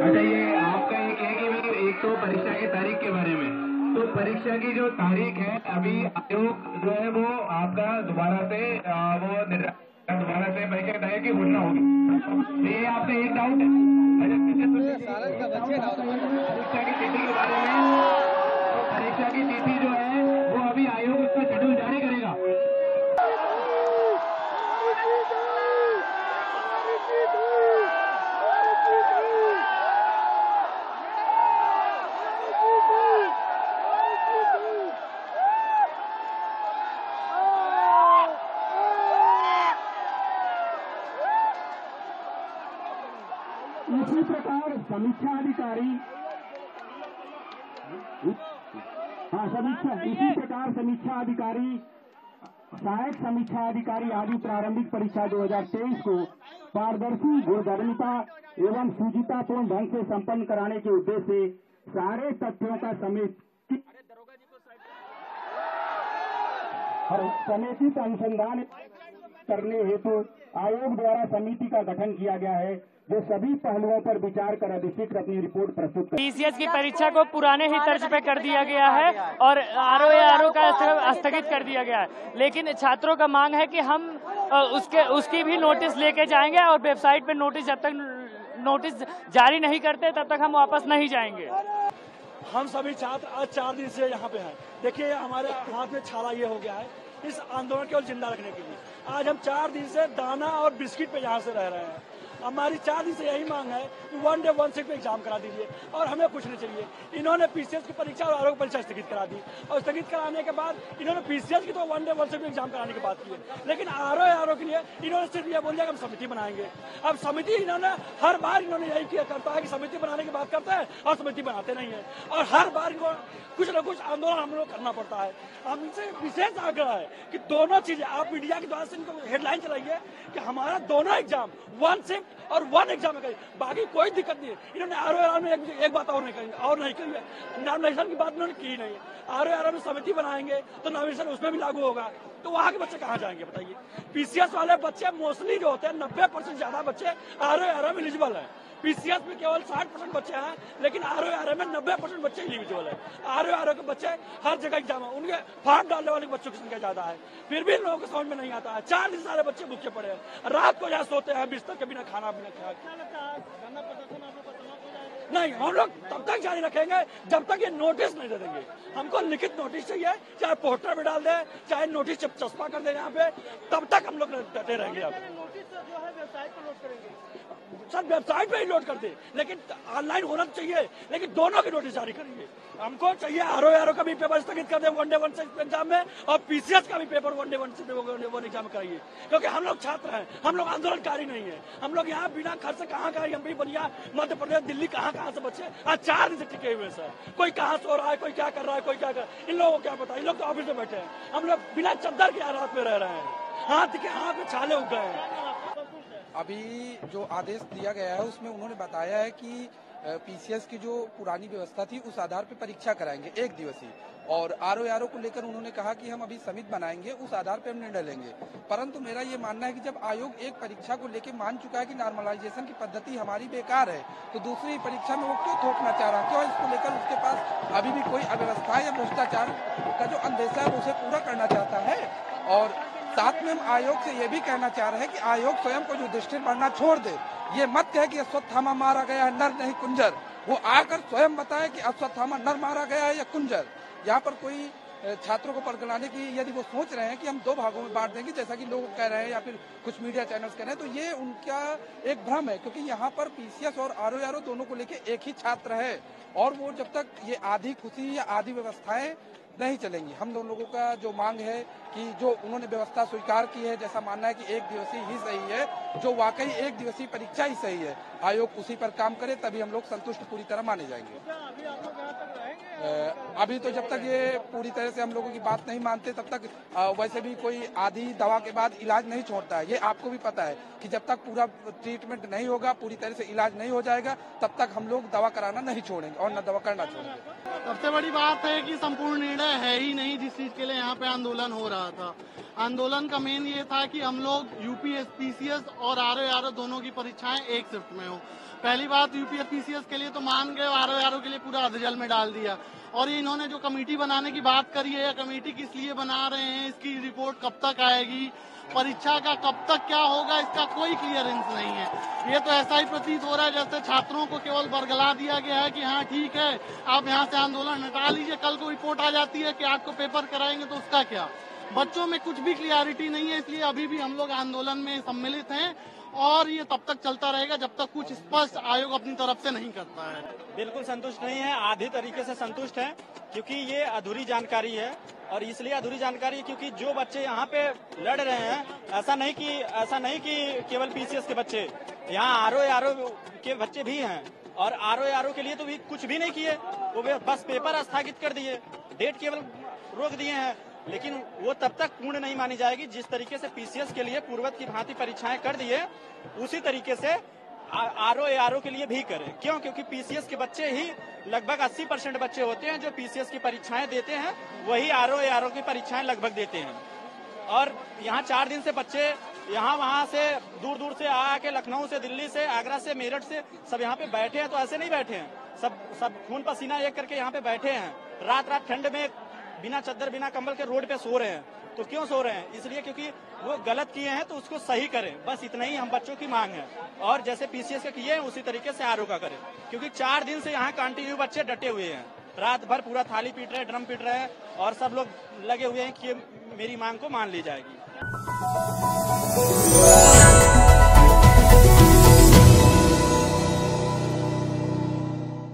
अच्छा, ये आपका एक तो परीक्षा की तारीख के बारे में, तो परीक्षा की जो तारीख है अभी आयोग जो है वो आपका दोबारा से परीक्षा की तारीख की घोषणा होगी। ये आपका एक डाउट है। परीक्षा की तिथि के बारे में, तो परीक्षा की तिथि जो है वो अभी आयोग उसका शेड्यूल जारी करेगा। इसी प्रकार समीक्षा अधिकारी इसी प्रकार समीक्षा अधिकारी, सहायक समीक्षा अधिकारी आदि प्रारंभिक परीक्षा 2023 को पारदर्शी, गुणधर्मिता एवं सुचितापूर्ण ढंग से संपन्न कराने के उद्देश्य से सारे तथ्यों का समेकित अनुसंधान करने हेतु आयोग द्वारा समिति का गठन किया गया है, जो सभी पहलुओं पर विचार कर अधिशीघ्र अपनी रिपोर्ट प्रस्तुत करें। पीसीएस की परीक्षा को पुराने ही तर्ज पे कर दिया गया है और आरओ का स्थगित कर दिया गया है, लेकिन छात्रों का मांग है कि हम उसकी भी नोटिस लेके जाएंगे और वेबसाइट पे जब तक नोटिस जारी नहीं करते तब तक हम वापस नहीं जाएंगे। हम सभी छात्र आज 4 दिन से यहाँ पे हैं। देखिए हमारे हाथ में छाला ये हो गया है इस आंदोलन को जिंदा रखने के लिए। आज हम 4 दिन से दाना और बिस्किट पे यहाँ से रह रहे हैं। हमारी 4 दिन से यही मांग है कि 1 डे 1 शिफ्ट एग्जाम करा दीजिए और हमें कुछ नहीं चाहिए। इन्होंने पीसीएस की परीक्षा और आरोग्य परीक्षा स्थगित करा दी और स्थगित कराने के बाद इन्होंने पीसीएस की तो 1 डे 1 शिफ्ट एग्जाम कराने की बात की है, लेकिन आरओ के लिए इन्होंने सिर्फ ये बोल दिया कि हम समिति बनाएंगे। अब समिति इन्होंने हर बार इन्होंने यही किया करता है कि समिति बनाने की बात करते हैं और समिति बनाते नहीं है, और हर बार इनको कुछ न कुछ आंदोलन हम लोग करना पड़ता है। हमसे विशेष आग्रह है कि दोनों चीजें आप मीडिया के द्वारा से इनको हेडलाइन चलाइए कि हमारा दोनों एग्जाम 1 शिफ्ट और 1 एग्जाम में करिए, बाकी कोई दिक्कत नहीं है। इन्होंने आरओ में एक बात और नहीं कही है, नॉमिनेशन की बात इन्होंने की नहीं है। आरओ में समिति बनाएंगे तो नॉमिनेशन उसमें भी लागू होगा, तो वहाँ के बच्चे कहाँ जाएंगे बताइए। पीसीएस वाले बच्चे मोस्टली जो होते हैं 90% ज्यादा बच्चे आरओ में एलिजिबल है। पीसीएस में केवल 60% बच्चे हैं, लेकिन आरओ में 90% बच्चे एलिजिबल है। आरओ के बच्चे हर जगह एग्जाम है, उनके फॉर्म डालने वाले बच्चों की संख्या ज्यादा है, फिर भी लोगों को समझ में नहीं आता है। 4 दिन सारे बच्चे भूखे पड़े हैं, रात को यहाँ सोते हैं बिस्तर के बिना, खाना बिना खाए। नहीं, हम लोग तब तक जारी रखेंगे जब तक ये नोटिस नहीं दे देंगे। हमको लिखित नोटिस चाहिए, चाहे पोस्टर में डाल दे, चाहे नोटिस चस्पा कर दे यहाँ पे, तब तक हम लोग डटे रहेंगे। यहाँ पे सर वेबसाइट पे ही लोड कर दे, लेकिन ऑनलाइन होना चाहिए, लेकिन दोनों की नोटिस जारी करेंगे। हमको चाहिए आरओ का भी पेपर स्थगित कर दे 1 डे 1 शिफ्ट एग्जाम में, और पीसीएस का भी पेपर 1 डे 1 शिफ्ट एग्जाम में कराइए, क्योंकि हम लोग छात्र हैं, हम लोग आंदोलनकारी नहीं है। हम लोग यहाँ बिना खर्च से कहाँ एमपी बलिया, मध्य प्रदेश, दिल्ली, कहाँ से बच्चे आज 4 दिन से टिके हुए सर। कोई कहाँ सो रहा है, कोई क्या कर रहा है, कोई क्या कर, इन लोगों को क्या पता। इन लोग तो ऑफिस में बैठे हैं, हम लोग बिना चद्दर के हालात में रह रहे हैं, हाथ के हाथ में छाले उग गए हैं। अभी जो आदेश दिया गया है उसमें उन्होंने बताया है कि पीसीएस की जो पुरानी व्यवस्था थी उस आधार पर परीक्षा कराएंगे 1 दिवसीय, और आरओ को लेकर उन्होंने कहा कि हम अभी समिति बनाएंगे, उस आधार पर हम निर्णय लेंगे। परंतु मेरा ये मानना है कि जब आयोग एक परीक्षा को लेकर मान चुका है कि नॉर्मलाइजेशन की पद्धति हमारी बेकार है, तो दूसरी परीक्षा में वो क्यों थोपना चाह रहा है? क्यों इसको लेकर उसके पास अभी भी कोई अव्यवस्था या भ्रष्टाचार का जो अंदेशा है उसे पूरा करना चाहता है? और साथ में हम आयोग से ये भी कहना चाह रहे हैं कि आयोग स्वयं को युधिष्ठिर बनना छोड़ दे। ये मत कहे कि अश्वत्थामा मारा गया है, नर नहीं कुंजर। वो आकर स्वयं बताए कि अश्वत्थामा नर मारा गया है या कुंजर। यहाँ पर कोई छात्रों को पकड़ाने की यदि वो सोच रहे हैं कि हम 2 भागों में बांट देंगे, जैसा कि लोग कह रहे हैं या फिर कुछ मीडिया चैनल्स कह रहे हैं, तो ये उनका एक भ्रम है, क्योंकि यहाँ पर पीसीएस और आरओ दोनों को लेके एक ही छात्र है, और वो जब तक ये आधी खुशी या आधी व्यवस्थाएं नहीं चलेंगी। हम दोनों लोगों का जो मांग है कि जो उन्होंने व्यवस्था स्वीकार की है, जैसा मानना है कि 1 दिवसीय ही सही है, जो वाकई 1 दिवसीय परीक्षा ही सही है, आयोग उसी पर काम करे, तभी हम लोग संतुष्ट पूरी तरह माने जाएंगे। अभी तो जब तक ये पूरी तरह से हम लोगों की बात नहीं मानते तब तक वैसे भी कोई आधी दवा के बाद इलाज नहीं छोड़ता है। ये आपको भी पता है कि जब तक पूरा ट्रीटमेंट नहीं होगा, पूरी तरह से इलाज नहीं हो जाएगा, तब तक हम लोग दवा कराना नहीं छोड़ेंगे और न दवा करना छोड़ेंगे। सबसे बड़ी बात है कि संपूर्ण निर्णय है ही नहीं जिस चीज के लिए यहाँ पे आंदोलन हो रहा था। आंदोलन का मेन ये था कि हम लोग यूपीएस पीसीएस और आरओ दोनों की परीक्षाएं एक शिफ्ट में हो। पहली बात यूपीएस पीसीएस के लिए तो मान गए, आरओ के लिए पूरा अधजल में डाल दिया। और ये इन्होंने जो कमेटी बनाने की बात करी है, कमेटी किस लिए बना रहे हैं, इसकी रिपोर्ट कब तक आएगी, परीक्षा का कब तक क्या होगा, इसका कोई क्लियरेंस नहीं है। ये तो ऐसा ही प्रतीत हो रहा है जैसे छात्रों को केवल बरगला दिया गया है कि हाँ ठीक है आप यहाँ से आंदोलन हटा लीजिए, कल को रिपोर्ट आ जाती है कि आपको पेपर कराएंगे तो उसका क्या। बच्चों में कुछ भी क्लियरिटी नहीं है, इसलिए अभी भी हम लोग आंदोलन में सम्मिलित हैं और ये तब तक चलता रहेगा जब तक कुछ स्पष्ट आयोग अपनी तरफ से नहीं करता है। बिल्कुल संतुष्ट नहीं है, आधे तरीके से संतुष्ट है, क्योंकि ये अधूरी जानकारी है। और इसलिए अधूरी जानकारी क्योंकि जो बच्चे यहाँ पे लड़ रहे हैं, ऐसा नहीं कि केवल पीसीएस के बच्चे, यहाँ आरओ के बच्चे भी हैं। और आरओ के लिए तो भी कुछ भी नहीं किए, वो बस पेपर स्थगित कर दिए, डेट केवल रोक दिए हैं। लेकिन वो तब तक पूर्ण नहीं मानी जाएगी जिस तरीके से पीसीएस के लिए पूर्ववत की भांति परीक्षाएं कर दिए, उसी तरीके से आरओ के लिए भी करें। क्यों? क्योंकि पीसीएस के बच्चे ही लगभग 80% बच्चे होते हैं जो पीसीएस की परीक्षाएं देते हैं, वही आरओ की परीक्षाएं लगभग देते हैं। और यहाँ 4 दिन से बच्चे यहाँ वहाँ से दूर दूर से आके, लखनऊ से, दिल्ली से, आगरा से, मेरठ से सब यहाँ पे बैठे हैं। तो ऐसे नहीं बैठे हैं, सब खून पसीना एक करके यहाँ पे बैठे हैं। रात ठंड में बिना चद्दर बिना कंबल के रोड पे सो रहे हैं। तो क्यों सो रहे हैं? इसलिए क्योंकि वो गलत किए हैं तो उसको सही करें, बस इतना ही हम बच्चों की मांग है। और जैसे पीसीएस के किए हैं उसी तरीके से आरओ का करें, क्योंकि 4 दिन से यहाँ कंटिन्यू बच्चे डटे हुए हैं, रात भर पूरा थाली पीट रहे हैं, ड्रम पीट रहे हैं और सब लोग लगे हुए हैं कि मेरी मांग को मान ली जाएगी।